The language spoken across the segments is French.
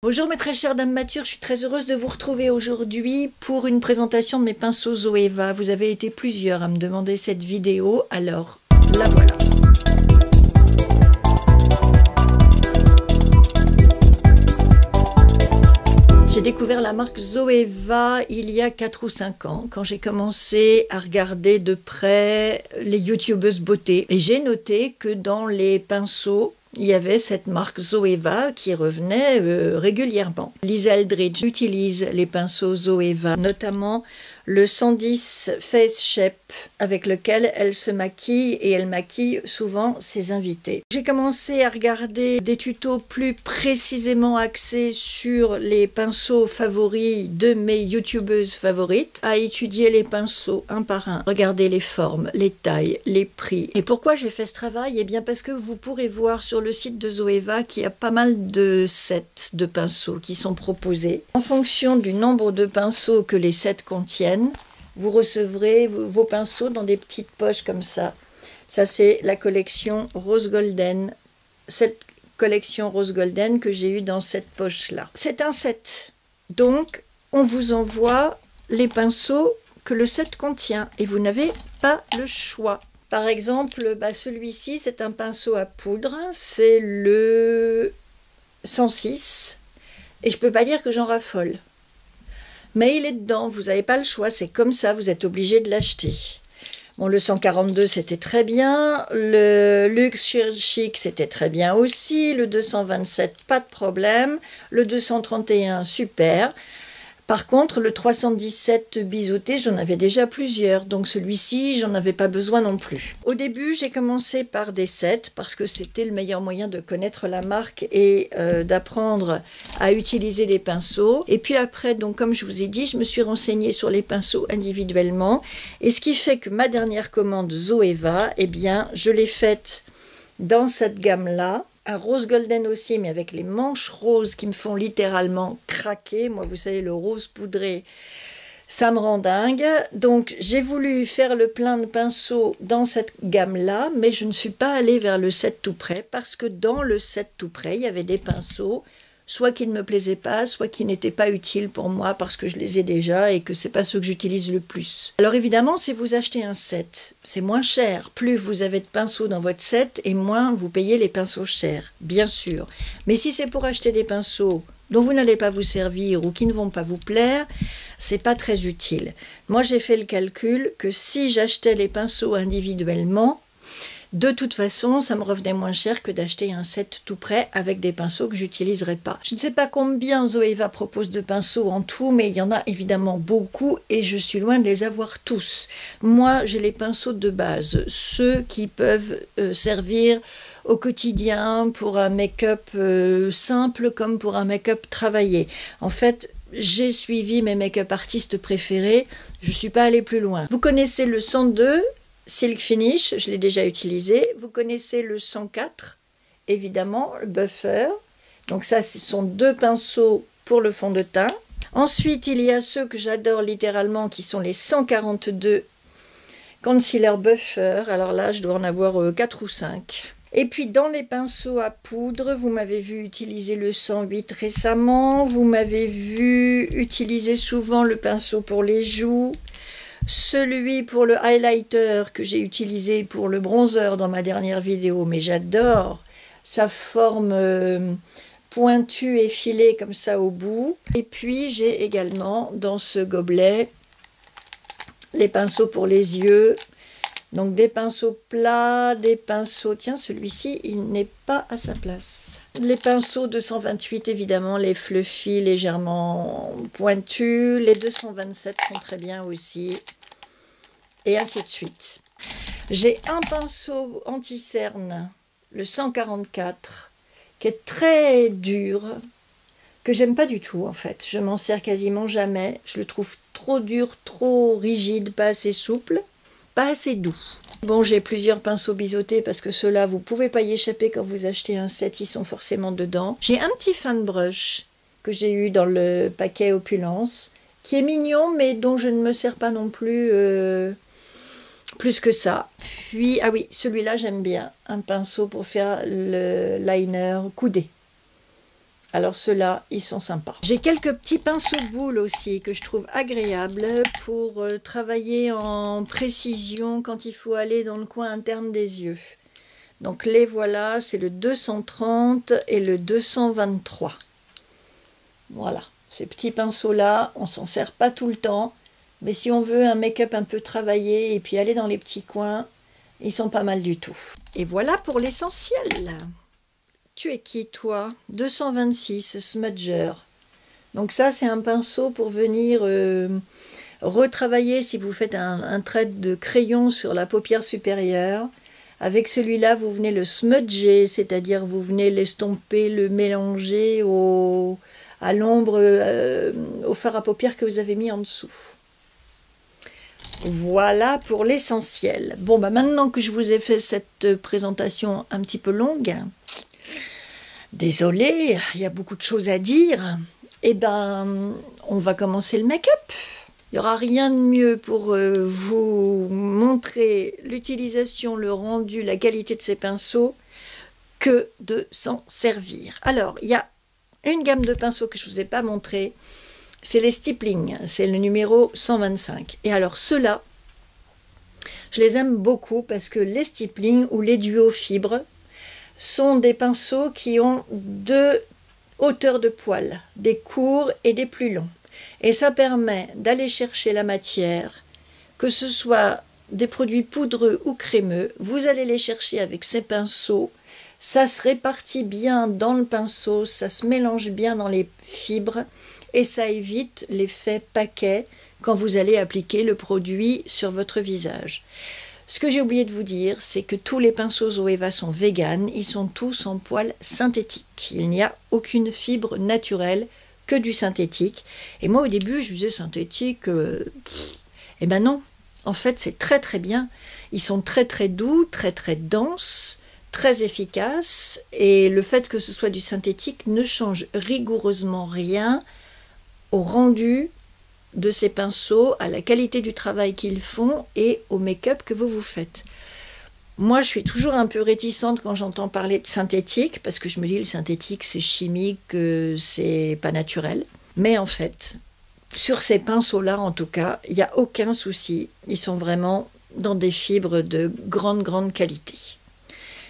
Bonjour mes très chères dames matures, je suis très heureuse de vous retrouver aujourd'hui pour une présentation de mes pinceaux Zoeva. Vous avez été plusieurs à me demander cette vidéo, alors la voilà. J'ai découvert la marque Zoeva il y a 4 ou 5 ans, quand j'ai commencé à regarder de près les youtubeuses beauté. Et j'ai noté que dans les pinceaux, il y avait cette marque Zoeva qui revenait régulièrement. Lisa Eldridge utilise les pinceaux Zoeva, notamment le 110 Face Shape avec lequel elle se maquille et elle maquille souvent ses invités. J'ai commencé à regarder des tutos plus précisément axés sur les pinceaux favoris de mes youtubeuses favorites, à étudier les pinceaux un par un, regarder les formes, les tailles, les prix. Et pourquoi j'ai fait ce travail? Eh bien parce que vous pourrez voir sur le site de Zoeva qu'il y a pas mal de sets de pinceaux qui sont proposés. En fonction du nombre de pinceaux que les sets contiennent, vous recevrez vos pinceaux dans des petites poches comme ça. Ça, c'est la collection Rose Golden. Cette collection Rose Golden que j'ai eue dans cette poche-là. C'est un set. Donc, on vous envoie les pinceaux que le set contient et vous n'avez pas le choix. Par exemple, celui-ci, c'est un pinceau à poudre. C'est le 106. Et je ne peux pas dire que j'en raffole. Mais il est dedans, vous n'avez pas le choix, c'est comme ça, vous êtes obligé de l'acheter. Bon, le 142, c'était très bien, le Luxe Chic, c'était très bien aussi, le 227, pas de problème, le 231, super. Par contre, le 317 biseauté, j'en avais déjà plusieurs, donc celui-ci, j'en avais pas besoin non plus. Au début, j'ai commencé par des sets, parce que c'était le meilleur moyen de connaître la marque et d'apprendre à utiliser les pinceaux. Et puis après, donc comme je vous ai dit, je me suis renseignée sur les pinceaux individuellement. Et ce qui fait que ma dernière commande Zoeva, eh bien, je l'ai faite dans cette gamme-là. Un rose golden aussi, mais avec les manches roses qui me font littéralement craquer. Moi, vous savez, le rose poudré, ça me rend dingue. Donc, j'ai voulu faire le plein de pinceaux dans cette gamme-là, mais je ne suis pas allée vers le set tout près, parce que dans le set tout près, il y avait des pinceaux, soit qui ne me plaisaient pas, soit qui n'étaient pas utiles pour moi, parce que je les ai déjà et que ce n'est pas ceux que j'utilise le plus. Alors évidemment, si vous achetez un set, c'est moins cher. Plus vous avez de pinceaux dans votre set, et moins vous payez les pinceaux chers, bien sûr. Mais si c'est pour acheter des pinceaux dont vous n'allez pas vous servir ou qui ne vont pas vous plaire, c'est pas très utile. Moi, j'ai fait le calcul que si j'achetais les pinceaux individuellement, de toute façon, ça me revenait moins cher que d'acheter un set tout prêt avec des pinceaux que j'utiliserai pas. Je ne sais pas combien Zoeva propose de pinceaux en tout, mais il y en a évidemment beaucoup et je suis loin de les avoir tous. Moi, j'ai les pinceaux de base, ceux qui peuvent servir au quotidien pour un make-up simple comme pour un make-up travaillé. En fait, j'ai suivi mes make-up artistes préférés, je ne suis pas allée plus loin. Vous connaissez le 102 Silk Finish, je l'ai déjà utilisé. Vous connaissez le 104, évidemment, le Buffer. Donc ça, ce sont deux pinceaux pour le fond de teint. Ensuite, il y a ceux que j'adore littéralement, qui sont les 142 Concealer Buffer. Alors là, je dois en avoir 4 ou 5. Et puis, dans les pinceaux à poudre, vous m'avez vu utiliser le 108 récemment. Vous m'avez vu utiliser souvent le pinceau pour les joues. Celui pour le highlighter que j'ai utilisé pour le bronzer dans ma dernière vidéo, mais j'adore sa forme pointue et filée comme ça au bout. Et puis j'ai également dans ce gobelet les pinceaux pour les yeux. Donc des pinceaux plats, des pinceaux... Tiens, celui-ci, il n'est pas à sa place. Les pinceaux 228, évidemment, les fluffy légèrement pointus. Les 227 sont très bien aussi. Et ainsi de suite. J'ai un pinceau anti-cerne, le 144, qui est très dur, que j'aime pas du tout en fait. Je m'en sers quasiment jamais. Je le trouve trop dur, trop rigide, pas assez souple, pas assez doux. Bon, j'ai plusieurs pinceaux biseautés parce que ceux-là, vous pouvez pas y échapper quand vous achetez un set, ils sont forcément dedans. J'ai un petit fan brush que j'ai eu dans le paquet Opulence, qui est mignon, mais dont je ne me sers pas non plus... plus que ça. Puis, ah oui, celui-là, j'aime bien. Un pinceau pour faire le liner coudé. Alors ceux-là, ils sont sympas. J'ai quelques petits pinceaux boules aussi que je trouve agréables pour travailler en précision quand il faut aller dans le coin interne des yeux. Donc les voilà, c'est le 230 et le 223. Voilà, ces petits pinceaux-là, on s'en sert pas tout le temps. Mais si on veut un make-up un peu travaillé et puis aller dans les petits coins, ils sont pas mal du tout. Et voilà pour l'essentiel. Tu es qui, toi? 226, Smudger. Donc ça, c'est un pinceau pour venir retravailler si vous faites un trait de crayon sur la paupière supérieure. Avec celui-là, vous venez le smudger, c'est-à-dire vous venez l'estomper, le mélanger à l'ombre, au fard à paupières que vous avez mis en dessous. Voilà pour l'essentiel. Bon, bah maintenant que je vous ai fait cette présentation un petit peu longue, désolée, il y a beaucoup de choses à dire. Eh ben, on va commencer le make-up. Il n'y aura rien de mieux pour vous montrer l'utilisation, le rendu, la qualité de ces pinceaux que de s'en servir. Alors, il y a une gamme de pinceaux que je ne vous ai pas montré. C'est les Stippling, c'est le numéro 125. Et alors ceux-là, je les aime beaucoup parce que les Stippling ou les duos fibres sont des pinceaux qui ont deux hauteurs de poils, des courts et des plus longs. Et ça permet d'aller chercher la matière, que ce soit des produits poudreux ou crémeux, vous allez les chercher avec ces pinceaux, ça se répartit bien dans le pinceau, ça se mélange bien dans les fibres, et ça évite l'effet paquet quand vous allez appliquer le produit sur votre visage. Ce que j'ai oublié de vous dire, c'est que tous les pinceaux Zoeva sont véganes, ils sont tous en poils synthétiques. Il n'y a aucune fibre naturelle, que du synthétique. Et moi au début je disais synthétique, eh ben non, en fait c'est très très bien. Ils sont très très doux, très très denses, très efficaces, et le fait que ce soit du synthétique ne change rigoureusement rien au rendu de ces pinceaux, à la qualité du travail qu'ils font et au make-up que vous vous faites. Moi, je suis toujours un peu réticente quand j'entends parler de synthétique, parce que je me dis le synthétique, c'est chimique, c'est pas naturel. Mais en fait, sur ces pinceaux-là, en tout cas, il n'y a aucun souci. Ils sont vraiment dans des fibres de grande qualité.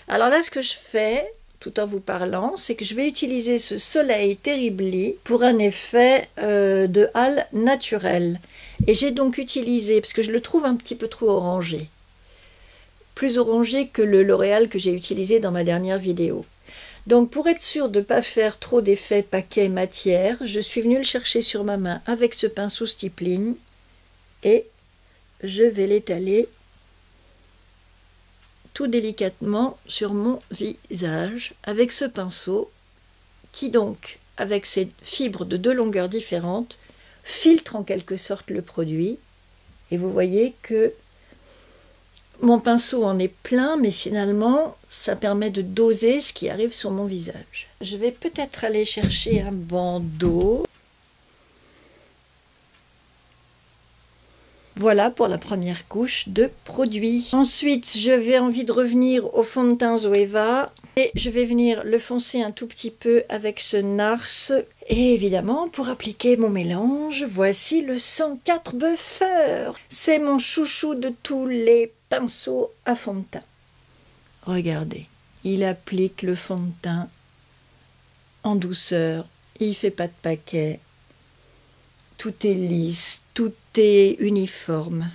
Alors là, ce que je fais, tout en vous parlant, c'est que je vais utiliser ce Soleil Terribly pour un effet de hâle naturel. Et j'ai donc utilisé, parce que je le trouve un petit peu trop orangé, plus orangé que le L'Oréal que j'ai utilisé dans ma dernière vidéo. Donc pour être sûr de ne pas faire trop d'effets paquet matière, je suis venue le chercher sur ma main avec ce pinceau Stippling et je vais l'étaler tout délicatement sur mon visage avec ce pinceau qui donc, avec ses fibres de deux longueurs différentes, filtre en quelque sorte le produit. Et vous voyez que mon pinceau en est plein, mais finalement, ça permet de doser ce qui arrive sur mon visage. Je vais peut-être aller chercher un bandeau. Voilà pour la première couche de produit. Ensuite, j'avais envie de revenir au fond de teint Zoeva et je vais venir le foncer un tout petit peu avec ce NARS. Et évidemment, pour appliquer mon mélange, voici le 104 Buffer. C'est mon chouchou de tous les pinceaux à fond de teint. Regardez, il applique le fond de teint en douceur, il ne fait pas de paquet. Tout est lisse, tout est uniforme.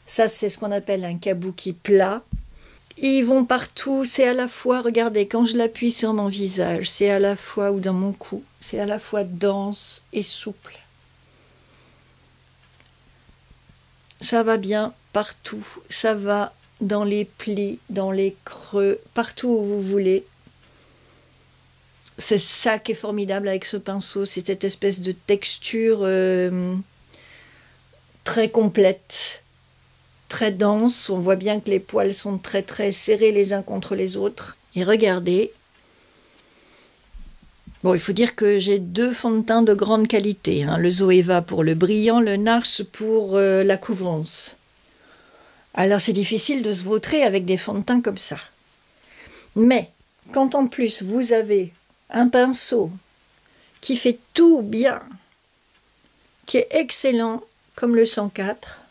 Ça, c'est ce qu'on appelle un kabuki plat. Ils vont partout, c'est à la fois, regardez, quand je l'appuie sur mon visage, c'est à la fois, ou dans mon cou, c'est à la fois dense et souple. Ça va bien partout, ça va dans les plis, dans les creux, partout où vous voulez. C'est ça qui est formidable avec ce pinceau, c'est cette espèce de texture très complète, très dense. On voit bien que les poils sont très serrés les uns contre les autres. Et regardez. Bon, il faut dire que j'ai deux fonds de teint de grande qualité, hein. Le Zoeva pour le brillant, le NARS pour la couvrance. Alors c'est difficile de se vautrer avec des fonds de teint comme ça. Mais quand en plus vous avez un pinceau qui fait tout bien, qui est excellent comme le 104,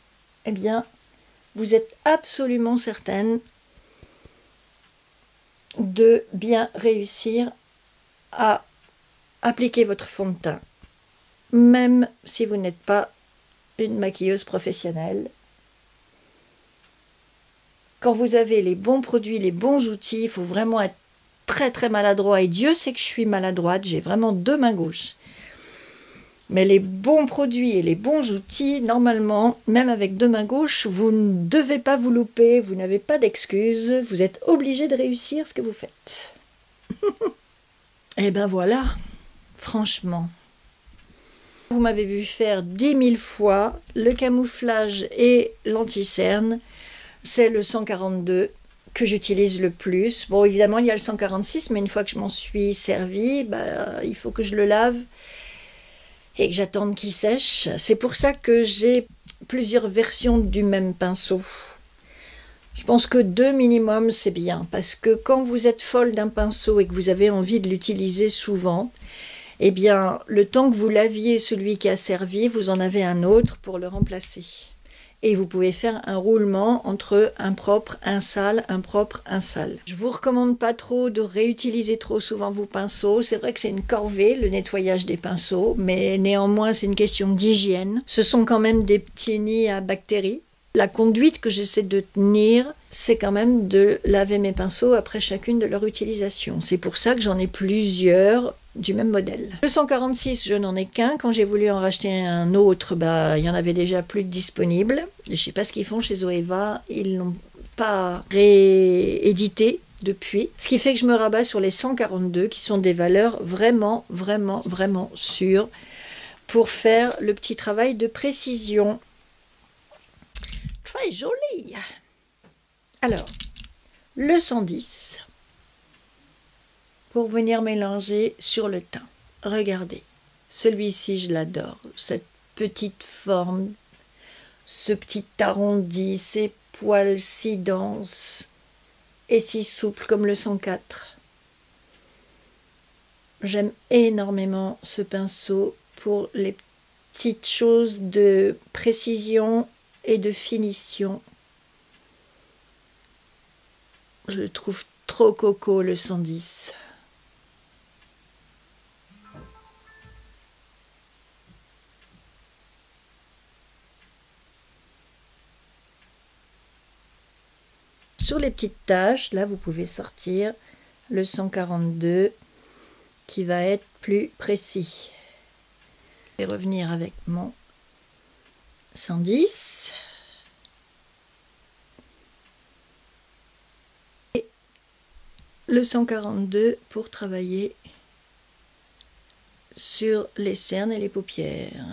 eh bien, vous êtes absolument certaine de bien réussir à appliquer votre fond de teint, même si vous n'êtes pas une maquilleuse professionnelle. Quand vous avez les bons produits, les bons outils, il faut vraiment être très très maladroit, et Dieu sait que je suis maladroite, j'ai vraiment deux mains gauches. Mais les bons produits et les bons outils, normalement, même avec deux mains gauches, vous ne devez pas vous louper, vous n'avez pas d'excuses, vous êtes obligé de réussir ce que vous faites. Et ben voilà, franchement. Vous m'avez vu faire 10 000 fois le camouflage et l'anti-cerne, c'est le 142 que j'utilise le plus. Bon, évidemment, il y a le 146, mais une fois que je m'en suis servi, il faut que je le lave et que j'attende qu'il sèche. C'est pour ça que j'ai plusieurs versions du même pinceau. Je pense que 2 minimum, c'est bien, parce que quand vous êtes folle d'un pinceau et que vous avez envie de l'utiliser souvent, eh bien, le temps que vous laviez celui qui a servi, vous en avez un autre pour le remplacer. Et vous pouvez faire un roulement entre un propre, un sale, un propre, un sale. Je ne vous recommande pas trop de réutiliser trop souvent vos pinceaux. C'est vrai que c'est une corvée, le nettoyage des pinceaux, mais néanmoins, c'est une question d'hygiène. Ce sont quand même des petits nids à bactéries. La conduite que j'essaie de tenir, c'est quand même de laver mes pinceaux après chacune de leur utilisation. C'est pour ça que j'en ai plusieurs du même modèle. Le 146, je n'en ai qu'un. Quand j'ai voulu en racheter un autre, il y en avait déjà plus de disponibles. Je ne sais pas ce qu'ils font chez Zoeva, ils l'ont pas réédité depuis. Ce qui fait que je me rabats sur les 142 qui sont des valeurs vraiment, vraiment, vraiment sûres pour faire le petit travail de précision. Très joli. Alors, le 110 pour venir mélanger sur le teint. Regardez, celui-ci, je l'adore. Cette petite forme, ce petit arrondi, ces poils si denses et si souples comme le 104. J'aime énormément ce pinceau pour les petites choses de précision et de finition. Je le trouve trop coco, le 110. Sur les petites taches, là, vous pouvez sortir le 142 qui va être plus précis. Je vais revenir avec mon 110. Et le 142 pour travailler sur les cernes et les paupières.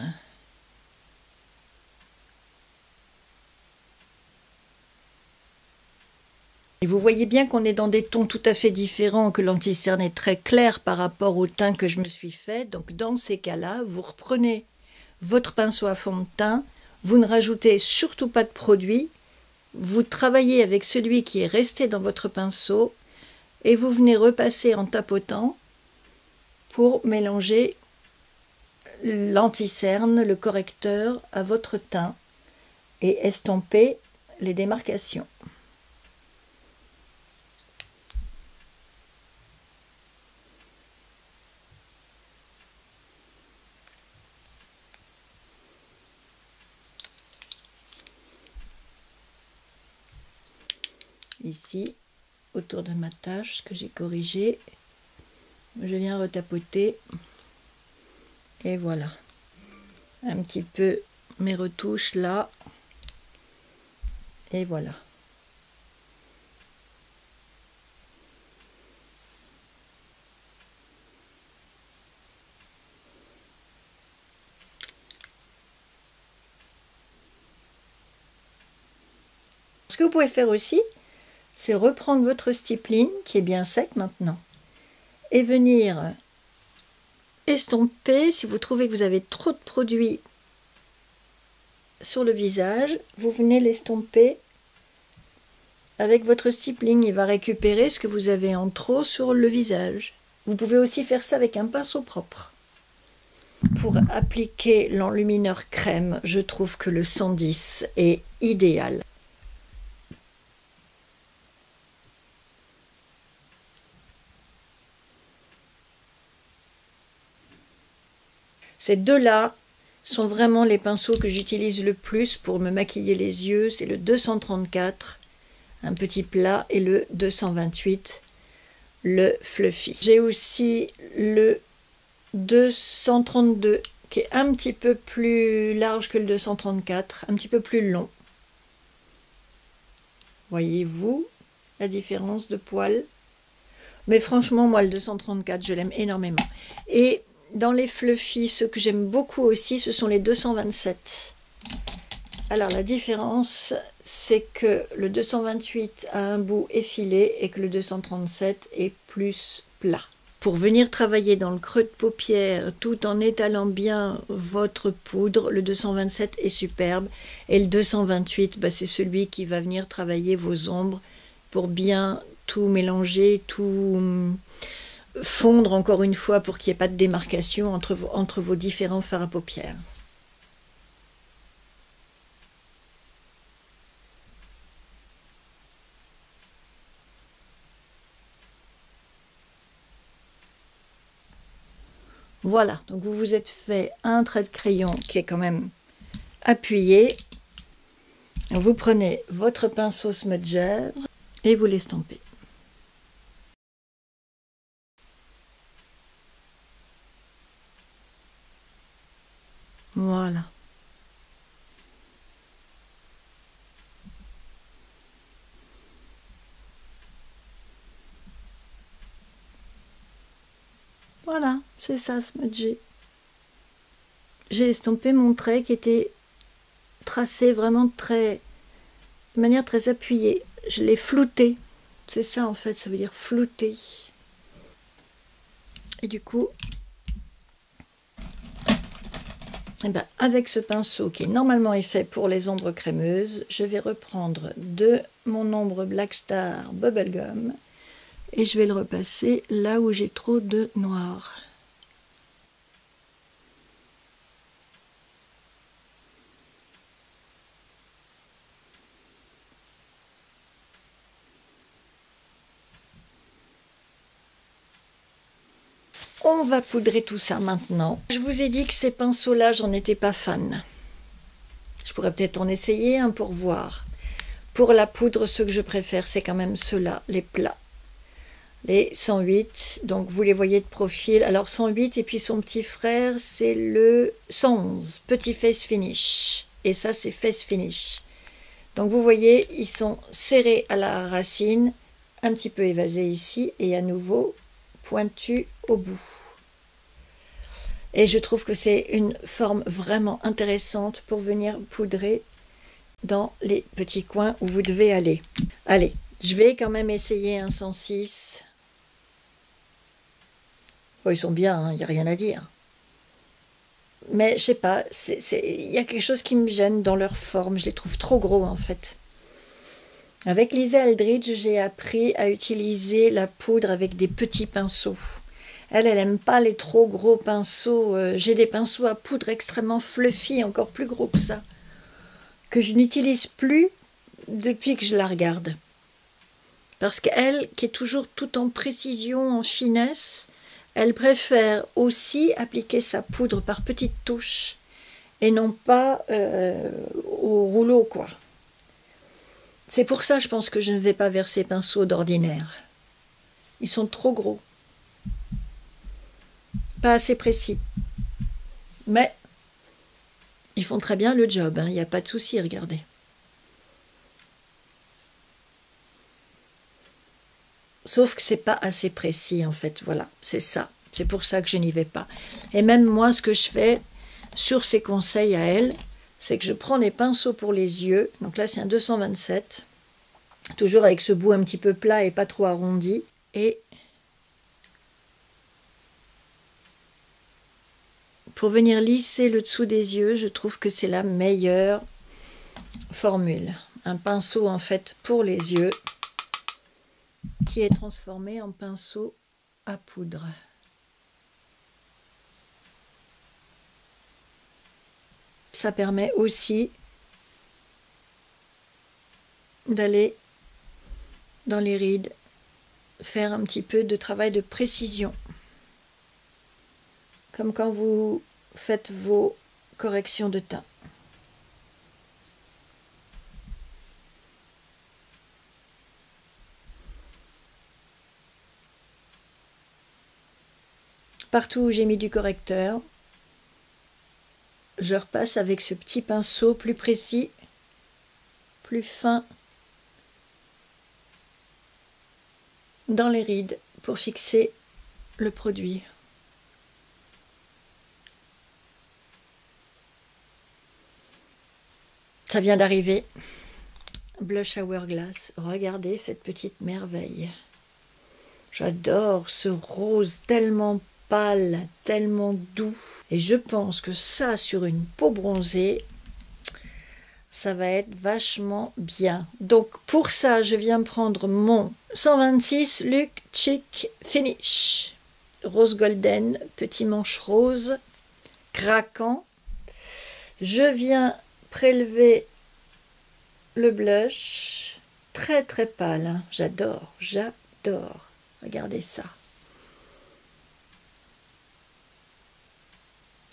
Et vous voyez bien qu'on est dans des tons tout à fait différents, que l'anti-cerne est très clair par rapport au teint que je me suis fait. Donc dans ces cas-là, vous reprenez votre pinceau à fond de teint, vous ne rajoutez surtout pas de produit, vous travaillez avec celui qui est resté dans votre pinceau et vous venez repasser en tapotant pour mélanger l'anti-cerne, le correcteur à votre teint et estomper les démarcations. Ici, autour de ma tache que j'ai corrigée, je viens retapoter et voilà, un petit peu mes retouches là, et voilà. Ce que vous pouvez faire aussi, c'est reprendre votre stippling, qui est bien sec maintenant, et venir estomper. Si vous trouvez que vous avez trop de produit sur le visage, vous venez l'estomper avec votre stippling, il va récupérer ce que vous avez en trop sur le visage. Vous pouvez aussi faire ça avec un pinceau propre. Pour appliquer l'enlumineur crème, je trouve que le 110 est idéal. Ces deux-là sont vraiment les pinceaux que j'utilise le plus pour me maquiller les yeux. C'est le 234, un petit plat, et le 228, le fluffy. J'ai aussi le 232 qui est un petit peu plus large que le 234, un petit peu plus long. Voyez-vous la différence de poil? Mais franchement, moi, le 234, je l'aime énormément. Et dans les fluffy, ceux que j'aime beaucoup aussi, ce sont les 227. Alors, la différence, c'est que le 228 a un bout effilé et que le 237 est plus plat. Pour venir travailler dans le creux de paupière tout en étalant bien votre poudre, le 227 est superbe. Et le 228, c'est celui qui va venir travailler vos ombres pour bien tout mélanger, tout fondre encore une fois pour qu'il n'y ait pas de démarcation entre vos différents fards à paupières. Voilà, donc vous vous êtes fait un trait de crayon qui est quand même appuyé. Vous prenez votre pinceau smudger et vous l'estampez. Voilà. Voilà, c'est ça, smudger. J'ai estampé mon trait qui était tracé vraiment de manière très appuyée. Je l'ai flouté. C'est ça en fait, ça veut dire flouter. Et du coup, avec ce pinceau qui normalement est fait pour les ombres crémeuses, je vais reprendre de mon ombre Black Star Bubblegum et je vais le repasser là où j'ai trop de noir. On va poudrer tout ça maintenant. Je vous ai dit que ces pinceaux-là, j'en étais pas fan. Je pourrais peut-être en essayer un pour voir. Pour la poudre, ce que je préfère, c'est quand même ceux-là, les plats. Les 108, donc vous les voyez de profil. Alors 108 et puis son petit frère, c'est le 111, petit face finish. Et ça, c'est face finish. Donc vous voyez, ils sont serrés à la racine, un petit peu évasés ici, et à nouveau pointu au bout. Et je trouve que c'est une forme vraiment intéressante pour venir poudrer dans les petits coins où vous devez aller. Allez, je vais quand même essayer un 106. Bon, ils sont bien, il n'y a rien à dire. Mais je sais pas, il y a quelque chose qui me gêne dans leur forme. Je les trouve trop gros en fait. Avec Lisa Eldridge, j'ai appris à utiliser la poudre avec des petits pinceaux. Elle aime pas les trop gros pinceaux. J'ai des pinceaux à poudre extrêmement fluffy, encore plus gros que ça, que je n'utilise plus depuis que je la regarde. Parce qu'elle, qui est toujours tout en précision, en finesse, elle préfère aussi appliquer sa poudre par petites touches et non pas au rouleau, quoi. C'est pour ça, je pense que je ne vais pas vers ces pinceaux d'ordinaire. Ils sont trop gros. Pas assez précis. Mais ils font très bien le job, il n'y a pas de souci, regardez. Sauf que c'est pas assez précis, en fait, voilà, c'est ça. C'est pour ça que je n'y vais pas. Et même moi, ce que je fais sur ses conseils à elle, c'est que je prends des pinceaux pour les yeux. Donc là, c'est un 227. Toujours avec ce bout un petit peu plat et pas trop arrondi. Et pour venir lisser le dessous des yeux, je trouve que c'est la meilleure formule. Un pinceau, en fait, pour les yeux. qui est transformé en pinceau à poudre. Ça permet aussi d'aller dans les rides, faire un petit peu de travail de précision. Comme quand vous faites vos corrections de teint. Partout où j'ai mis du correcteur, je repasse avec ce petit pinceau plus précis, plus fin, dans les rides pour fixer le produit. Ça vient d'arriver. Blush Hourglass. Regardez cette petite merveille. J'adore ce rose tellement pâle, tellement doux. Et je pense que ça, sur une peau bronzée, ça va être vachement bien. Donc pour ça, je viens prendre mon 126 Look Chic Finish. Rose golden, petit manche rose, craquant. Je viens prélever le blush, très très pâle, hein. J'adore, j'adore. Regardez ça.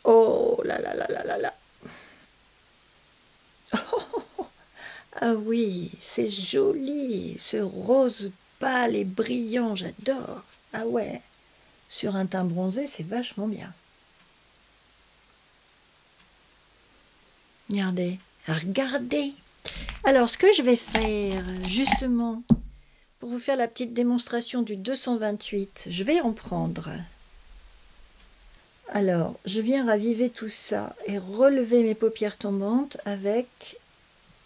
Oh là là là là là là. Oh, ah oui, c'est joli, ce rose pâle et brillant, j'adore. Ah ouais, sur un teint bronzé, c'est vachement bien. Regardez, regardez. Alors, ce que je vais faire, justement, pour vous faire la petite démonstration du 228, je vais en prendre. Alors, je viens raviver tout ça et relever mes paupières tombantes avec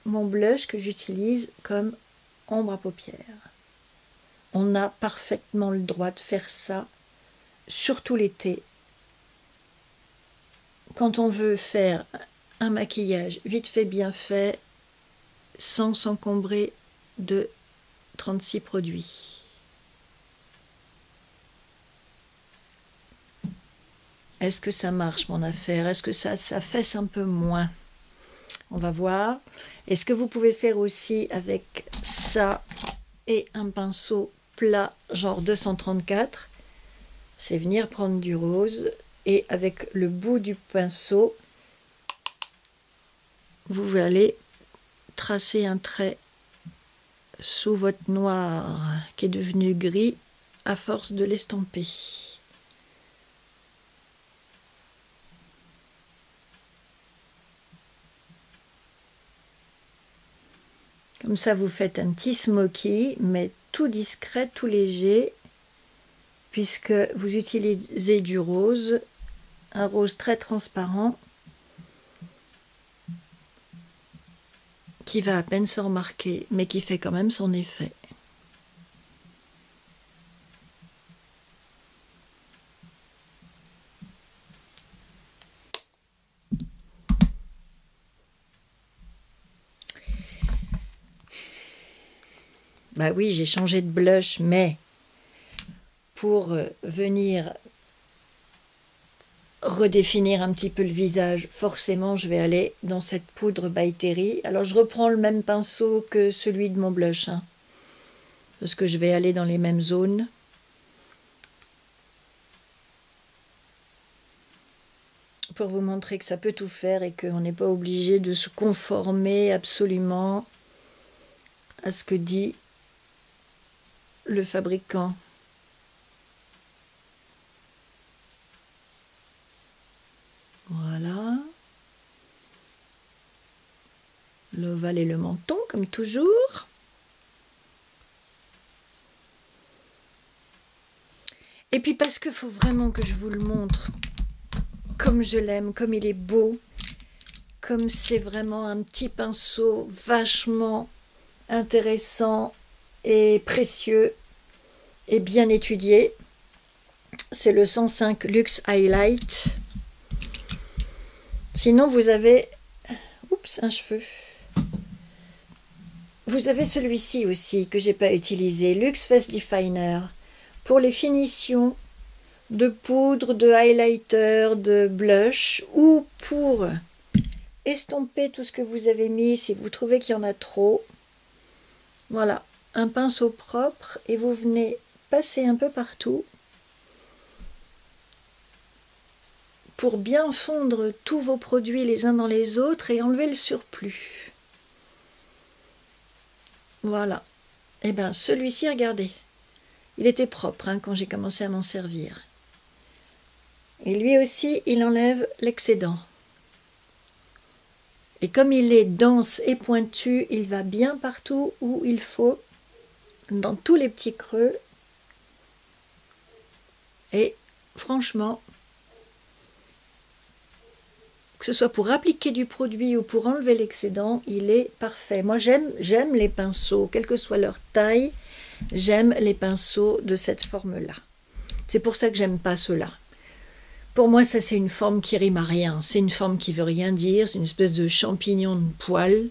mon blush que j'utilise comme ombre à paupières. On a parfaitement le droit de faire ça, surtout l'été. Quand on veut faire un maquillage vite fait, bien fait, sans s'encombrer de 36 produits. Est-ce que ça marche mon affaire? Est-ce que ça fesse un peu moins? On va voir. Et ce que vous pouvez faire aussi avec ça et un pinceau plat genre 234, c'est venir prendre du rose et avec le bout du pinceau, vous allez tracer un trait sous votre noir qui est devenu gris à force de l'estomper. Comme ça, vous faites un petit smoky, mais tout discret, tout léger, puisque vous utilisez du rose, un rose très transparent, qui va à peine se remarquer, mais qui fait quand même son effet. Bah oui, j'ai changé de blush, mais pour venir redéfinir un petit peu le visage, forcément je vais aller dans cette poudre by Terry. Alors je reprends le même pinceau que celui de mon blush, hein, parce que je vais aller dans les mêmes zones. Pour vous montrer que ça peut tout faire et qu'on n'est pas obligé de se conformer absolument à ce que dit le fabricant. Voilà. L'ovale et le menton, comme toujours. Et puis parce qu'il faut vraiment que je vous le montre comme je l'aime, comme il est beau, comme c'est vraiment un petit pinceau vachement intéressant et précieux et bien étudié. C'est le 105 Luxe Highlight. Sinon, vous avez... Oups, un cheveu. Vous avez celui-ci aussi que j'ai pas utilisé, Luxe Face Definer, pour les finitions de poudre, de highlighter, de blush, ou pour estomper tout ce que vous avez mis si vous trouvez qu'il y en a trop. Voilà, un pinceau propre et vous venez passer un peu partout pour bien fondre tous vos produits les uns dans les autres et enlever le surplus. Voilà. Et bien celui-ci, regardez, il était propre hein, quand j'ai commencé à m'en servir. Et lui aussi, il enlève l'excédent. Et comme il est dense et pointu, il va bien partout où il faut, dans tous les petits creux. Et franchement, que ce soit pour appliquer du produit ou pour enlever l'excédent, il est parfait. Moi, j'aime les pinceaux, quelle que soit leur taille, j'aime les pinceaux de cette forme-là. C'est pour ça que j'aime pas ceux-là. Pour moi, ça, c'est une forme qui rime à rien. C'est une forme qui veut rien dire. C'est une espèce de champignon de poil.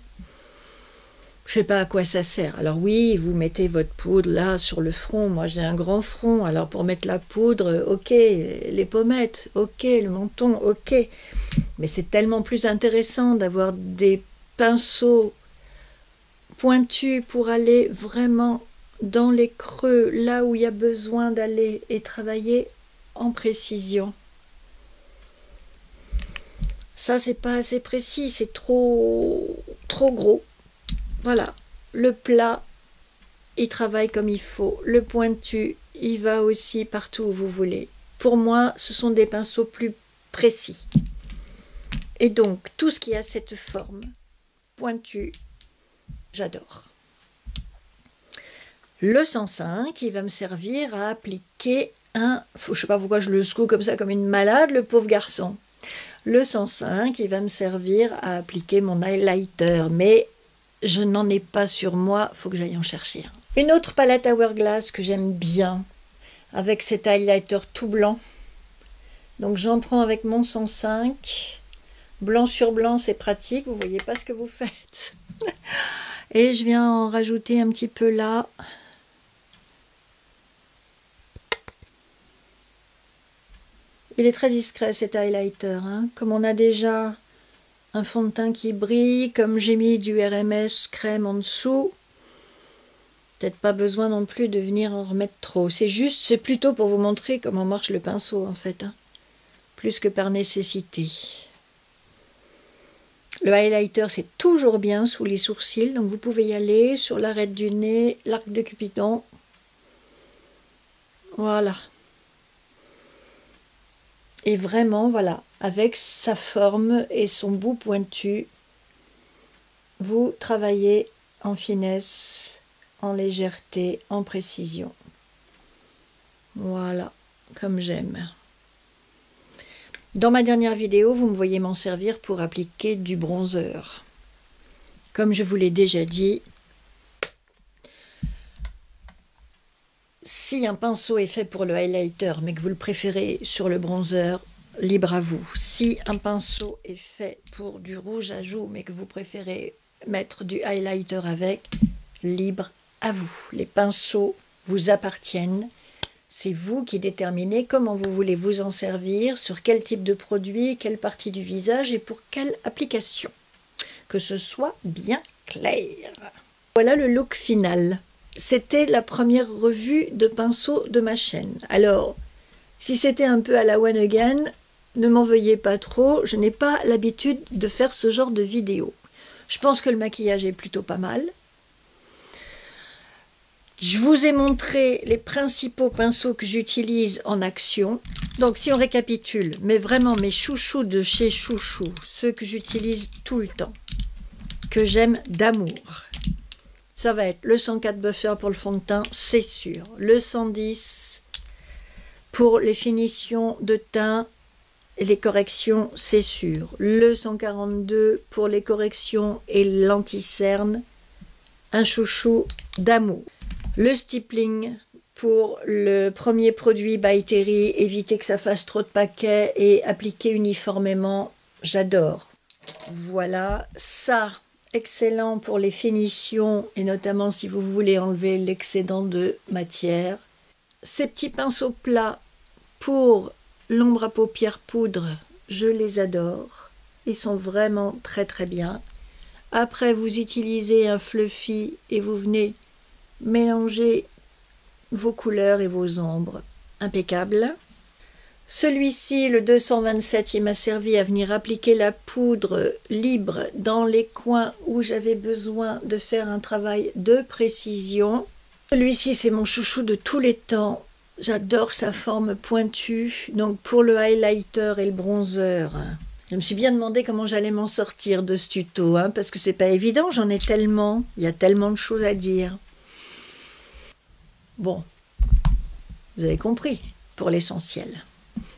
Je sais pas à quoi ça sert. Alors oui, vous mettez votre poudre là sur le front. Moi, j'ai un grand front. Alors pour mettre la poudre, ok. Les pommettes, ok. Le menton, ok. Mais c'est tellement plus intéressant d'avoir des pinceaux pointus pour aller vraiment dans les creux, là où il y a besoin d'aller et travailler en précision. Ça, c'est pas assez précis, c'est trop gros. Voilà, le plat, il travaille comme il faut. Le pointu, il va aussi partout où vous voulez. Pour moi, ce sont des pinceaux plus précis. Et donc, tout ce qui a cette forme pointue, j'adore. Le 105, il va me servir à appliquer un... Je ne sais pas pourquoi je le secoue comme ça, comme une malade, le pauvre garçon. Le 105, il va me servir à appliquer mon highlighter, mais je n'en ai pas sur moi, il faut que j'aille en chercher un. Une autre palette Hourglass que j'aime bien, avec cet highlighter tout blanc. Donc j'en prends avec mon 105. Blanc sur blanc, c'est pratique, vous ne voyez pas ce que vous faites. Et je viens en rajouter un petit peu là. Il est très discret cet highlighter, hein. Comme on a déjà un fond de teint qui brille, comme j'ai mis du RMS crème en dessous, peut-être pas besoin non plus de venir en remettre trop. C'est plutôt pour vous montrer comment marche le pinceau en fait, hein. Plus que par nécessité. Le highlighter c'est toujours bien sous les sourcils, donc vous pouvez y aller sur l'arête du nez, l'arc de Cupidon. Voilà. Et vraiment, voilà, avec sa forme et son bout pointu, vous travaillez en finesse, en légèreté, en précision. Voilà, comme j'aime. Dans ma dernière vidéo, vous me voyez m'en servir pour appliquer du bronzer. Comme je vous l'ai déjà dit, si un pinceau est fait pour le highlighter, mais que vous le préférez sur le bronzer, libre à vous. Si un pinceau est fait pour du rouge à joues, mais que vous préférez mettre du highlighter avec, libre à vous. Les pinceaux vous appartiennent. C'est vous qui déterminez comment vous voulez vous en servir, sur quel type de produit, quelle partie du visage et pour quelle application. Que ce soit bien clair. Voilà le look final. C'était la première revue de pinceaux de ma chaîne. Alors, si c'était un peu à la one again, ne m'en veuillez pas trop, je n'ai pas l'habitude de faire ce genre de vidéo. Je pense que le maquillage est plutôt pas mal. Je vous ai montré les principaux pinceaux que j'utilise en action. Donc si on récapitule, mais vraiment mes chouchous de chez Chouchou, ceux que j'utilise tout le temps, que j'aime d'amour. Ça va être le 104 Buffer pour le fond de teint, c'est sûr. Le 110 pour les finitions de teint et les corrections, c'est sûr. Le 142 pour les corrections et l'anti-cerne, un chouchou d'amour. Le stippling pour le premier produit by Terry, éviter que ça fasse trop de paquets et appliquer uniformément, j'adore. Voilà, ça excellent pour les finitions et notamment si vous voulez enlever l'excédent de matière. Ces petits pinceaux plats pour l'ombre à paupières poudre, je les adore. Ils sont vraiment très très bien. Après, vous utilisez un fluffy et vous venez mélanger vos couleurs et vos ombres. Impeccable. Celui-ci, le 227, il m'a servi à venir appliquer la poudre libre dans les coins où j'avais besoin de faire un travail de précision. Celui-ci, c'est mon chouchou de tous les temps. J'adore sa forme pointue. Donc pour le highlighter et le bronzer, je me suis bien demandé comment j'allais m'en sortir de ce tuto, parce que c'est pas évident, j'en ai tellement. Il y a tellement de choses à dire. Bon, vous avez compris, pour l'essentiel.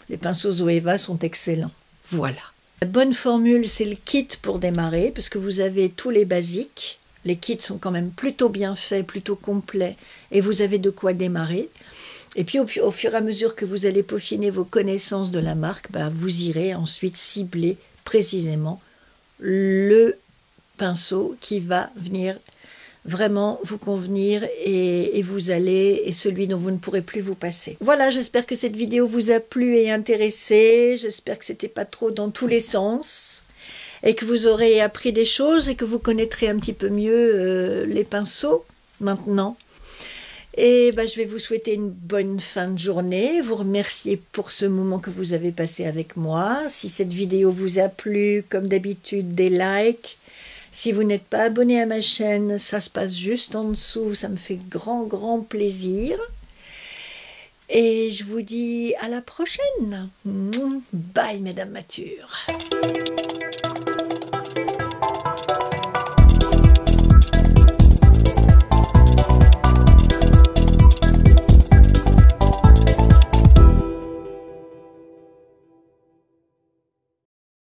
Les pinceaux Zoeva sont excellents. Voilà. La bonne formule, c'est le kit pour démarrer, parce que vous avez tous les basiques. Les kits sont quand même plutôt bien faits, plutôt complets, et vous avez de quoi démarrer. Et puis au fur et à mesure que vous allez peaufiner vos connaissances de la marque, vous irez ensuite cibler précisément le pinceau qui va venir vraiment vous convenir et celui dont vous ne pourrez plus vous passer. Voilà, j'espère que cette vidéo vous a plu et intéressé. J'espère que c'était pas trop dans tous les sens et que vous aurez appris des choses et que vous connaîtrez un petit peu mieux les pinceaux maintenant. Et je vais vous souhaiter une bonne fin de journée, vous remercier pour ce moment que vous avez passé avec moi. Si cette vidéo vous a plu, comme d'habitude, des likes. Si vous n'êtes pas abonné à ma chaîne, ça se passe juste en dessous, ça me fait grand plaisir. Et je vous dis à la prochaine. Bye, Mesdames Matures.